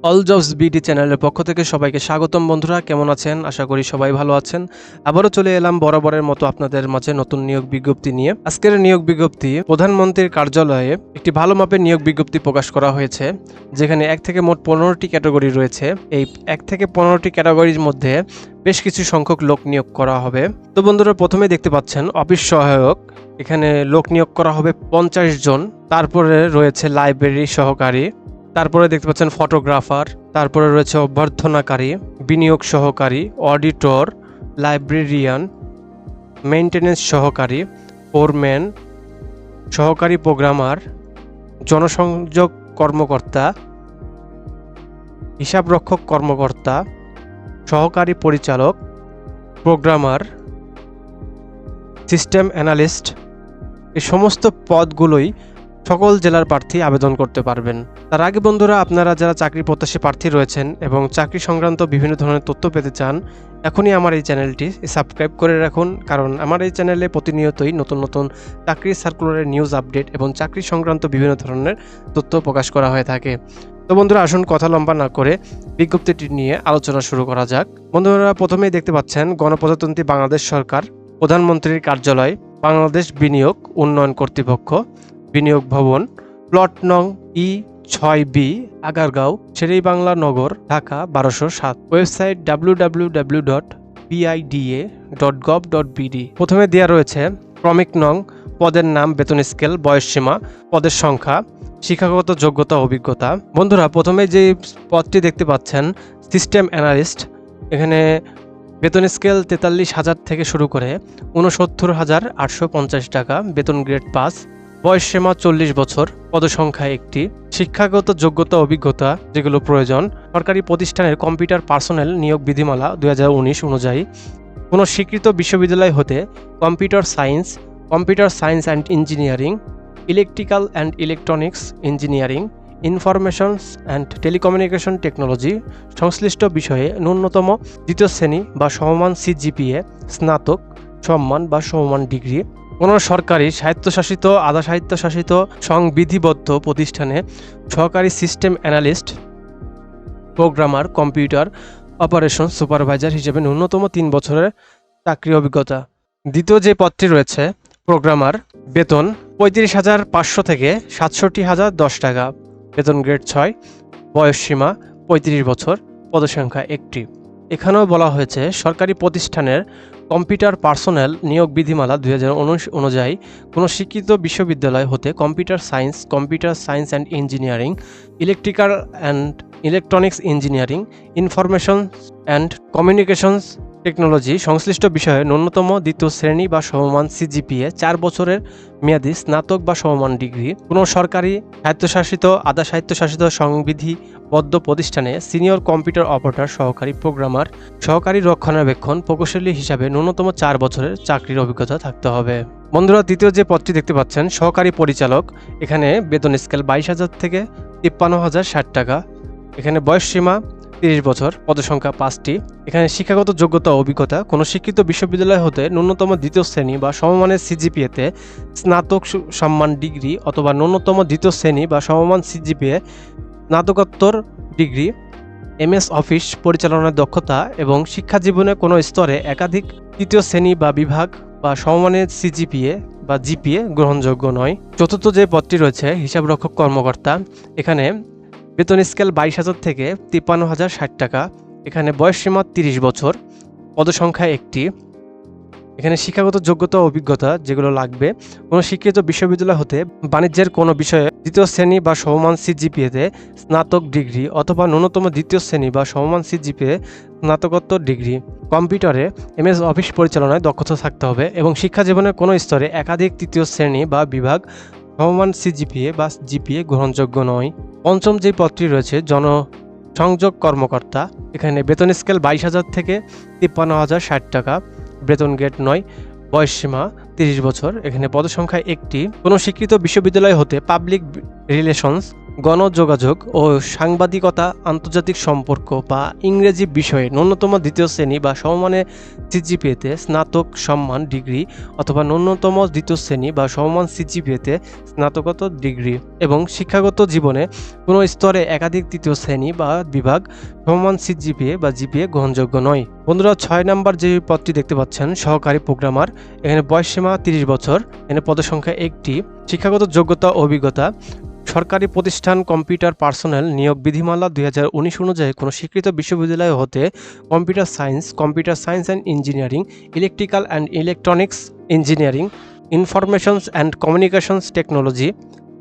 All jobs BD চ্যানেলের পক্ষ থেকে সবাইকে স্বাগতম। বন্ধুরা কেমন আছেন? আশা করি সবাই ভালো আছেন। আবারও চলে এলাম বরাবরের মতো আপনাদের মাঝে নতুন নিয়োগ বিজ্ঞপ্তি নিয়ে। আজকের নিয়োগ বিজ্ঞপ্তি প্রধানমন্ত্রীর কার্যালয়ে একটি ভালো মাপের নিয়োগ বিজ্ঞপ্তি প্রকাশ করা হয়েছে, যেখানে 1 থেকে মোট 15টি ক্যাটাগরি রয়েছে। এই 1 থেকে 15টি ক্যাটাগরির মধ্যে বেশ কিছু সংখ্যক লোক নিয়োগ করা হবে। তো বন্ধুরা প্রথমে দেখতে পাচ্ছেন অফিস সহায়ক, এখানে লোক নিয়োগ করা হবে 50 জন। তারপরে রয়েছে লাইব্রেরি সহকারী, তারপরে দেখতে পাচ্ছেন ফটোগ্রাফার, তারপরে রয়েছে অভ্যর্থনাকারী, বিনিয়োগ সহকারী, অডিটর, লাইব্রেরিয়ান, মেইনটেনেন্স সহকারী, ফোরম্যান, সহকারী প্রোগ্রামার, জনসংযোগ কর্মকর্তা, হিসাবরক্ষক কর্মকর্তা, সহকারী পরিচালক, প্রোগ্রামার, সিস্টেম অ্যানালিস্ট, এই সমস্ত পদগুলোই সকল জেলার প্রার্থী আবেদন করতে পারবেন। তার আগে বন্ধুরা, আপনারা যারা চাকরি প্রত্যাশী প্রার্থী রয়েছেন এবং চাকরি সংক্রান্ত বিভিন্ন ধরনের তথ্য পেতে চান, এখনই আমার এই চ্যানেলটি সাবস্ক্রাইব করে রাখুন, কারণ আমার এই চ্যানেলে প্রতিনিয়তই নতুন নতুন চাকরি সার্কুলারের নিউজ আপডেট এবং চাকরি সংক্রান্ত বিভিন্ন ধরনের তথ্য প্রকাশ করা হয়ে থাকে। তো বন্ধুরা আসুন কথা লম্বা না করে বিজ্ঞপ্তিটি নিয়ে আলোচনা শুরু করা যাক। বন্ধুরা প্রথমেই দেখতে পাচ্ছেন গণপ্রজাতন্ত্রী বাংলাদেশ সরকার, প্রধানমন্ত্রীর কার্যালয়, বাংলাদেশ বিনিয়োগ উন্নয়ন কর্তৃপক্ষ, বিনিয়োগ ভবন, প্লট নং E6B, আগারগাঁও, শেরেবাংলা নগর, ঢাকা 1207। Website www.bida.gov.bd। প্রথমে দেওয়া রয়েছে ক্রমিক নং, পদের নাম, বেতন স্কেল, বয়সসীমা, পদের সংখ্যা, শিক্ষাগত যোগ্যতা, অভিজ্ঞতা। বন্ধুরা প্রথমে যে পদটি দেখতে পাচ্ছেন সিস্টেম অ্যানালিস্ট, এখানে বেতন স্কেল 43,000 থেকে শুরু করে 69,850 টাকা, বেতন গ্রেড 5, বয়সসীমা 40 বছর, পদসংখ্যা 1টি, শিক্ষাগত যোগ্যতা, অভিজ্ঞতা যেগুলো প্রয়োজন, সরকারি প্রতিষ্ঠানের কম্পিউটার পার্সোনেল নিয়োগ বিধিমালা 2019 অনুযায়ী কোনো স্বীকৃত বিশ্ববিদ্যালয় হতে computer science and engineering, electrical and electronics engineering, informations and telecommunication technology সংশ্লিষ্ট বিষয়ে ন্যূনতম দ্বিতীয় শ্রেণী বা সমমান CGPA, স্নাতক সম্মান বা সমমান ডিগ্রি, কোনো সরকারি স্বায়ত্তশাসিত, আধা স্বায়ত্তশাসিত সংবিধিবদ্ধ প্রতিষ্ঠানে সহকারী system analyst, programmer, computer operation supervisor হিসেবে ন্যূনতম 3 বছরের চাকরি অভিজ্ঞতা। দ্বিতীয় যে পদটি রয়েছে প্রোগ্রামার, বেতন 35,500 থেকে 67,010 টাকা, বেতন গ্রেড 6, বয়সসীমা 35 বছর, পদসংখ্যা 1টি। এখানেও বলা হয়েছে সরকারি প্রতিষ্ঠানের কম্পিউটার পার্সোনেল নিয়োগ বিধিমালা 2019 অনুযায়ী কোনো শিক্ষিত বিশ্ববিদ্যালয় হতে computer science and engineering, electrical and electronics engineering, information and communications technology সংশ্লিষ্ট বিষয়ে ন্যূনতম দ্বিতীয় শ্রেণী বা সমমান CGPA, 4 বছরের মেয়াদী স্নাতক বা সমমান ডিগ্রি, কোনো সরকারি স্বায়ত্তশাসিত, আধা স্বায়ত্তশাসিত সংবিধিবদ্ধ প্রতিষ্ঠানে সিনিয়র কম্পিউটার অপারেটর, সহকারী প্রোগ্রামার, সহকারী রক্ষণাবেক্ষণ প্রকৌশলী হিসাবে ন্যূনতম 4 বছরের চাকরির অভিজ্ঞতা থাকতে হবে। বন্ধুরা তৃতীয় যে পদটি দেখতে পাচ্ছেন সহকারী পরিচালক, এখানে বেতন স্কেল 22,000 থেকে 53,060 টাকা, এখানে বয়সসীমা 30 বছর, পদসংখ্যা 5টি, এখানে শিক্ষাগত যোগ্যতা, অভিজ্ঞতা কোনো শিক্ষিত বিশ্ববিদ্যালয় হতে ন্যূনতম দ্বিতীয় শ্রেণী বা সমমানের CGPA-তে স্নাতক সম্মান ডিগ্রি অথবা ন্যূনতম দ্বিতীয় শ্রেণী বা সমমান CGPA, স্নাতকোত্তর ডিগ্রি, MS অফিস পরিচালনার দক্ষতা এবং শিক্ষা জীবনে কোনো স্তরে একাধিক তৃতীয় শ্রেণী বা বিভাগ বা সমমানের CGPA বা GPA গ্রহণযোগ্য নয়। চতুর্থ যে পদটি রয়েছে হিসাবরক্ষক কর্মকর্তা, এখানে বেতন স্কেল 22,000 থেকে 53,060 টাকা, এখানে বয়সসীমা 30 বছর, পদসংখ্যা 1টি, এখানে শিক্ষাগত যোগ্যতা, অভিজ্ঞতা যেগুলো লাগবে কোনো শিক্ষিত বিশ্ববিদ্যালয় হতে বাণিজ্যের কোনো বিষয়ে দ্বিতীয় শ্রেণী বা সমমান CGPA-তে স্নাতক ডিগ্রি অথবা ন্যূনতম দ্বিতীয় শ্রেণী বা সমমান CGPA স্নাতকোত্তর ডিগ্রি, কম্পিউটারে MS অফিস পরিচালনায় দক্ষতা থাকতে হবে এবং শিক্ষা জীবনের কোনো স্তরে একাধিক তৃতীয় শ্রেণী বা বিভাগ সমমান CGPA বা GPA গ্রহণযোগ্য নয়। পঞ্চম যে পদটি রয়েছে জনসংযোগ কর্মকর্তা, এখানে বেতন স্কেল 22,000 থেকে 53,060 টাকা, বেতন গ্রেড 9, বয়সসীমা 30 বছর, এখানে পদসংখ্যা 1টি, কোনো স্বীকৃত বিশ্ববিদ্যালয় হতে পাবলিক রিলেশনস গণযোগাযোগ ও সাংবাদিকতা, আন্তর্জাতিক সম্পর্ক বা ইংরেজি বিষয়ে ন্যূনতম দ্বিতীয় শ্রেণী বা সমমানের সিজিপিএতে স্নাতক সম্মান ডিগ্রি অথবা ন্যূনতম দ্বিতীয় শ্রেণী বা সমমান সিজিপিএতে স্নাতকোত্তর ডিগ্রি এবং শিক্ষাগত জীবনে কোনো স্তরে একাধিক তৃতীয় শ্রেণী বা বিভাগ সমমান সিজিপিএ বা জিপিএ গ্রহণযোগ্য নয়। বন্ধুরা 6 নাম্বার যে পদটি দেখতে পাচ্ছেন সহকারী প্রোগ্রামার, এখানে বয়সসীমা 30 বছর, এখানে পদসংখ্যা 1টি। শিক্ষাগত যোগ্যতা ও অভিজ্ঞতা, সরকারি প্রতিষ্ঠান কম্পিউটার পার্সোনেল নিয়োগ বিধিমালা 2019 অনুযায়ী কোনো স্বীকৃত বিশ্ববিদ্যালয় হতে computer science and engineering, electrical and electronics engineering, informations and communications technology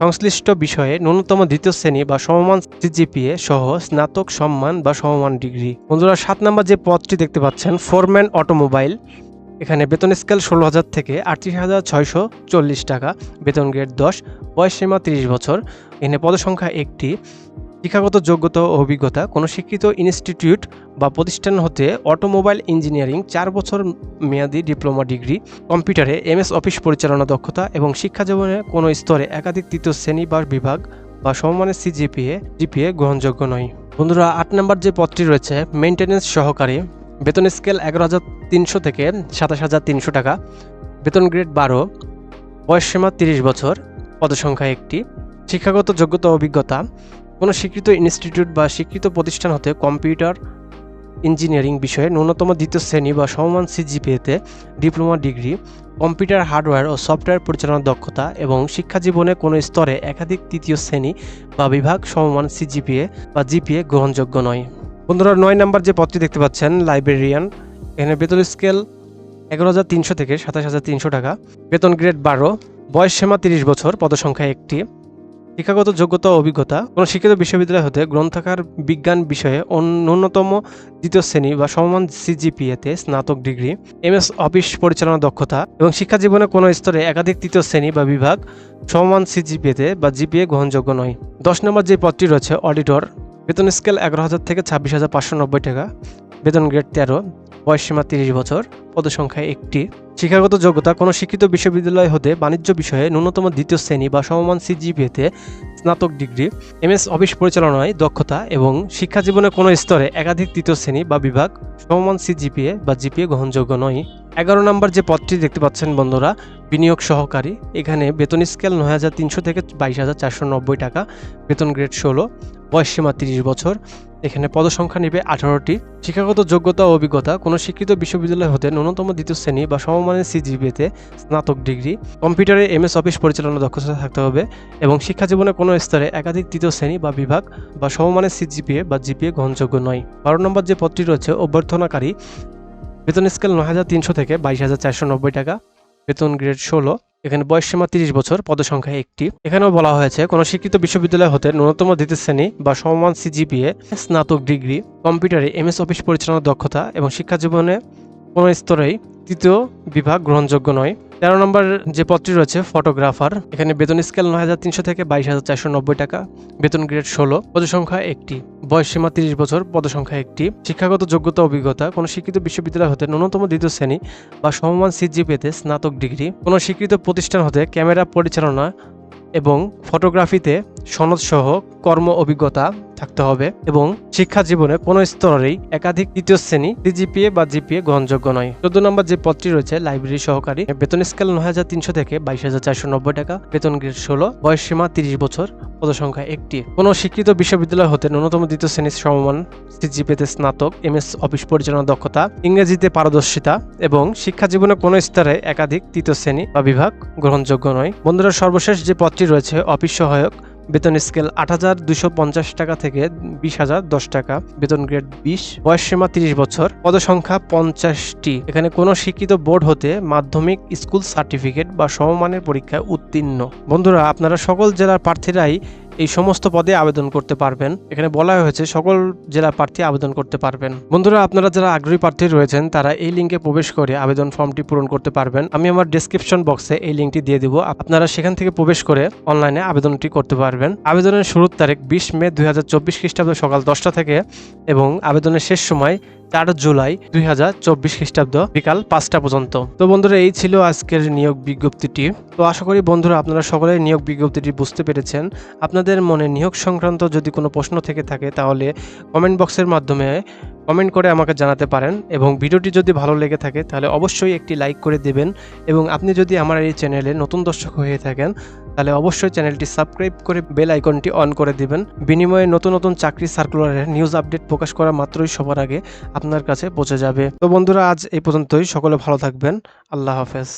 সংশ্লিষ্ট বিষয়ে ন্যূনতম দ্বিতীয় শ্রেণী বা সমমান সিজিপিএ সহ স্নাতক সম্মান বা সমমান ডিগ্রি। বন্ধুরা 7 নম্বর যে পদটি দেখতে পাচ্ছেন ফোরম্যান অটোমোবাইল, এখানে বেতন স্কেল 16,000 থেকে 38,640 টাকা, বেতন গ্রেড 10, বয়সসীমা 30 বছর, এখানে পদসংখ্যা 1টি। শিক্ষাগত যোগ্যতা ও অভিজ্ঞতা, কোনো স্বীকৃত ইনস্টিটিউট বা প্রতিষ্ঠান হতে অটোমোবাইল ইঞ্জিনিয়ারিং 4 বছর মেয়াদী ডিপ্লোমা ডিগ্রি, কম্পিউটারে এমএস অফিস পরিচালনা দক্ষতা এবং শিক্ষা জীবনে কোনো স্তরে একাধিক তৃতীয় শ্রেণী বা বিভাগ বা সমমানের জিপিএ গ্রহণযোগ্য নয়। বন্ধুরা 8 নম্বর যে পদটি রয়েছে মেইনটেনেন্স সহকারী, বেতন স্কেল 11,300 থেকে 27,300 টাকা, বেতন গ্রেড 12, বয়সসীমা 30 বছর, পদসংখ্যা 1টি। শিক্ষাগত যোগ্যতা ও অভিজ্ঞতা, কোনো স্বীকৃত ইনস্টিটিউট বা স্বীকৃত প্রতিষ্ঠান হতে কম্পিউটার ইঞ্জিনিয়ারিং বিষয়ে ন্যূনতম দ্বিতীয় শ্রেণী বা সমমান সিজিপিএতে ডিপ্লোমা ডিগ্রি, কম্পিউটার হার্ডওয়্যার ও সফটওয়্যার পরিচালনার দক্ষতা এবং শিক্ষা জীবনে কোনো স্তরে একাধিক তৃতীয় শ্রেণী বা বিভাগ সমমান সিজিপিএ বা জিপিএ গ্রহণযোগ্য নয়। বন্ধুরা 9 নম্বর যে পদটি দেখতে পাচ্ছেন লাইব্রেরিয়ান, এখানে বেতন স্কেল 11,300 থেকে 27,300 টাকা, বেতন গ্রেড 12, বয়সসীমা 30 বছর, পদসংখ্যা 1টি। শিক্ষাগত যোগ্যতা ও অভিজ্ঞতা, কোনো শিক্ষিত বিশ্ববিদ্যালয় হতে গ্রন্থাগার বিজ্ঞান বিষয়ে ন্যূনতম দ্বিতীয় শ্রেণী বা সমমান সিজিপিএতে স্নাতক ডিগ্রি, এমএস অফিস পরিচালনা দক্ষতা এবং শিক্ষা জীবনে কোনো স্তরে একাধিক তৃতীয় শ্রেণী বা বিভাগ সমমান সিজিপিএতে বা জিপিএ গ্রহণযোগ্য নয়। 10 নম্বর যে পদটি রয়েছে অডিটর, বেতন স্কেল 11,000 থেকে 26,590 টাকা, বেতন গ্রেড 13, বয়সসীমা 30 বছর, পদসংখ্যা 1টি। শিক্ষাগত যোগ্যতা, কোনো শিক্ষিত বিশ্ববিদ্যালয় হতে বাণিজ্য বিষয়ে ন্যূনতম দ্বিতীয় শ্রেণী বা সমমান সিজিপিএতে স্নাতক ডিগ্রি, এমএস অফিস পরিচালনায় দক্ষতা এবং শিক্ষা জীবনে কোনো স্তরে একাধিক তৃতীয় শ্রেণী বা বিভাগ সমমান সিজিপিএ বা জিপিএ গ্রহণযোগ্য নয়। 11 নম্বর যে পদটি দেখতে পাচ্ছেন বন্ধুরা বিনিয়োগ সহকারী, এখানে বেতন স্কেল 9,300 থেকে 22,490 টাকা, বেতন গ্রেড 16, বয়সসীমা 30 বছর, এখানে পদসংখ্যা নেবে 18টি। শিক্ষাগত যোগ্যতা ও অভিজ্ঞতা, কোনো স্বীকৃত বিশ্ববিদ্যালয় হতে ন্যূনতম দ্বিতীয় শ্রেণী বা সমমানের সিজিপিএতে স্নাতক ডিগ্রি, কম্পিউটারে এমএস অফিস পরিচালনা দক্ষতা থাকতে হবে এবং শিক্ষা জীবনে কোনো স্তরে একাধিক তৃতীয় শ্রেণী বা বিভাগ বা সমমানের সিজিপিএ বা জিপিএ গ্রহণযোগ্য নয়। 12 নম্বর যে পদটি রয়েছে অভ্যর্থনাকারী, বেতন স্কেল 9,300 থেকে 22,490 টাকা, বেতন গ্রেড 16, এখানে বয়সসীমা 30 বছর, পদসংখ্যা 1টি। এখানেও বলা হয়েছে কোনো শিক্ষিত বিশ্ববিদ্যালয় হতে ন্যূনতম দ্বিতীয় শ্রেণী বা সমমান সিজিপিএ স্নাতক ডিগ্রি, কম্পিউটারে এমএস অফিস পরিচালনার দক্ষতা এবং শিক্ষা জীবনে কোনো স্তরেই তৃতীয় বিভাগ গ্রহণযোগ্য নয়। 13 নম্বর যে পদটি রয়েছে ফটোগ্রাফার, এখানে বেতন স্কেল 9,300 থেকে 22,490 টাকা, বেতন গ্রেড 16, পদসংখ্যা 1টি, বয়সসীমা 30 বছর, পদসংখ্যা 1টি। শিক্ষাগত যোগ্যতা অভিজ্ঞতা, কোনো শিক্ষিত বিশ্ববিদ্যালয় হতে ন্যূনতম দ্বিতীয় শ্রেণী বা সমমান সিজিপিএতে স্নাতক ডিগ্রি, কোনো স্বীকৃত প্রতিষ্ঠান হতে ক্যামেরা পরিচালনা এবং ফটোগ্রাফিতে সনদসহ কর্ম অভিজ্ঞতা থাকতে হবে এবং শিক্ষা জীবনে কোনো স্তরেই একাধিক তৃতীয় শ্রেণী সিজিপিএ বা জিপিএ গ্রহণযোগ্য নয়। 14 নম্বর যে পদটি রয়েছে লাইব্রেরি সহকারী, বেতন স্কেল 9,300 থেকে 22,490 টাকা, বেতন গ্রেড 16, বয়সসীমা 30 বছর, পদসংখ্যা 1টি। কোনো স্বীকৃত বিশ্ববিদ্যালয় হতে ন্যূনতম দ্বিতীয় শ্রেণীর সমমান সিজিপিএতে স্নাতক, এমএস অফিস পরিচালনা দক্ষতা, ইংরেজিতে পারদর্শিতা এবং শিক্ষা জীবনে কোনো স্তরে একাধিক তৃতীয় শ্রেণী বা বিভাগ গ্রহণযোগ্য নয়। বন্ধুরা সর্বশেষ যে পদটি রয়েছে অফিস সহায়ক, বেতন স্কেল 8,250 টাকা থেকে 20,010 টাকা, বেতন গ্রেড 20, বয়সসীমা 30 বছর, পদসংখ্যা 50টি। এখানে কোনো শিক্ষিত বোর্ড হতে মাধ্যমিক স্কুল সার্টিফিকেট বা সমমানের পরীক্ষায় উত্তীর্ণ। বন্ধুরা আপনারা সকল জেলার প্রার্থীরাই এই সমস্ত পদে আবেদন করতে পারবেন। এখানে বলা হয়েছে সকল জেলার প্রার্থী আবেদন করতে পারবেন। বন্ধুরা আপনারা যারা আগ্রহী প্রার্থী রয়েছেন তারা এই লিঙ্কে প্রবেশ করে আবেদন ফর্মটি পূরণ করতে পারবেন। আমি আমার ডেসক্রিপশন বক্সে এই লিঙ্কটি দিয়ে দিব, আপনারা সেখান থেকে প্রবেশ করে অনলাইনে আবেদনটি করতে পারবেন। আবেদনের শুরুর তারিখ 20 মে 2024 খ্রিস্টাব্দ সকাল 10টা থেকে এবং আবেদনের শেষ সময় 4 জুলাই 2024 খ্রিস্টাব্দ বিকাল 5টা পর্যন্ত। তো বন্ধুরা, এই ছিল আজকের নিয়োগ বিজ্ঞপ্তিটি। তো আশা করি বন্ধুরা আপনারা সকলেই নিয়োগ বিজ্ঞপ্তিটি বুঝতে পেরেছেন। আপনাদের মনে নিয়োগ সংক্রান্ত যদি কোনো প্রশ্ন থেকে থাকে তাহলে কমেন্ট বক্সের মাধ্যমে কমেন্ট করে আমাকে জানাতে পারেন, এবং ভিডিওটি যদি ভালো লেগে থাকে তাহলে অবশ্যই একটি লাইক করে দেবেন, এবং আপনি যদি আমার এই চ্যানেলে নতুন দর্শক হয়ে থাকেন তাহলে অবশ্যই চ্যানেলটি সাবস্ক্রাইব করে বেল আইকনটি অন করে দিবেন। বিনিময়ে নতুন নতুন চাকরি সার্কুলারের নিউজ আপডেট প্রকাশ করা মাত্রই সবার আগে আপনার কাছে পৌঁছে যাবে। তো বন্ধুরা, আজ এই পর্যন্তই। সকলে ভালো থাকবেন। আল্লাহ হাফেজ।